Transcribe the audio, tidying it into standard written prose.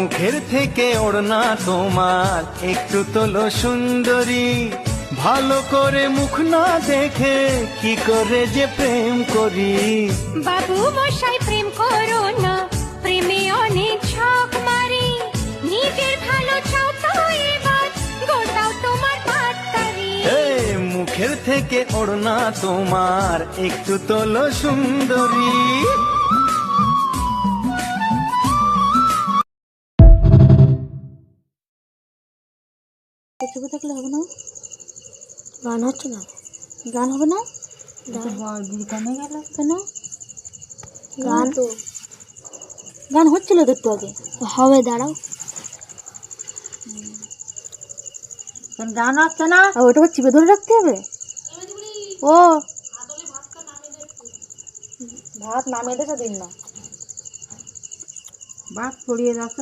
মুখের থেকে ওড়না তোমার একটু তোলো সুন্দরী, ভালো করে মুখ না দেখে কি করে যে প্রেম করি। বাবু মশাই প্রেম করো না, প্রেমে অনেক ছক মারি, নিজের ভালো চাও তো এবার গোটাও তোমার পাত্তারি। মুখের থেকে ওড়না তোমার একটু তোলো সুন্দরী। চুপে থাকলে হবে না, গান হচ্ছে না, গান হবে না, কমে গেল কেন? গান তো গান হচ্ছিল তো একটু আগে, হবে দাঁড়াও, গান হচ্ছে না, ওটা চিপে ধরে রাখতে হবে। ও ভাত নামিয়ে দেখে দিন না, ভাত ছড়িয়ে রাখতে